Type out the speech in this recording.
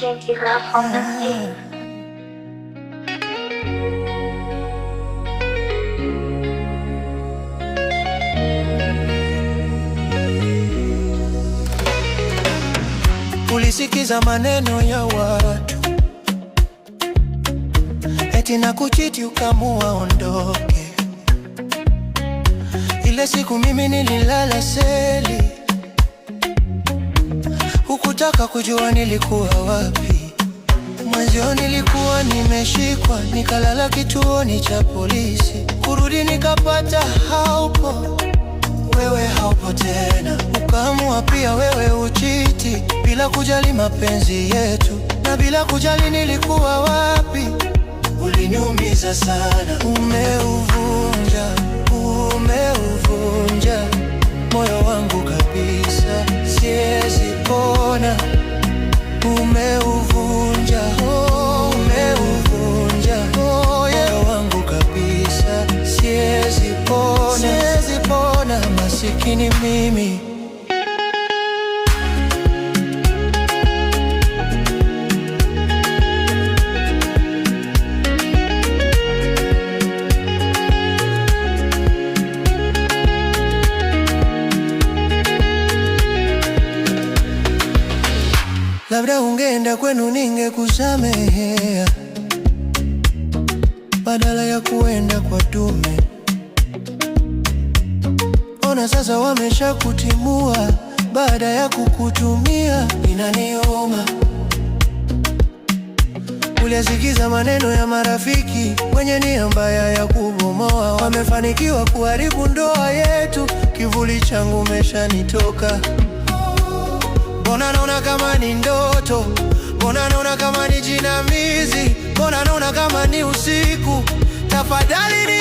DJ Love on the scene. Ulisikiza maneno ya watu eti na kuchiti ukamua ondoke. Ile siku mimi nililala seli, hukutaka kujua nilikuwa wapi. Mwanzo nilikuwa nimeshikwa, nikalala kituoni cha polisi. Kurudi nikapata haupo, wewe haupo tena. Ukaamua pia wewe uchiti, bila kujali mapenzi yetu na bila kujali nilikuwa wapi. Uliniumiza sana, umeuvunja moyo wangu kabisa, siwezi pona. Umeuvunja moyo wangu kabisa, siwezi pona, masikini mimi. Labda ungeenda kwenu ningekusamehea, badala ya kuenda kwa dume. Ona sasa wameshakutimua, baada ya kukutumia. Inaniuma. Ulisikiza maneno ya marafiki wenye nia mbaya ya kubomoa. Wamefanikiwa kuharibu ndoa yetu, kivuli changu umeshanitoka. Mbona naona kama ni ndoto, mbona naona kama ni jinamizi, mbona naona kama ni usiku. Tafadhali ni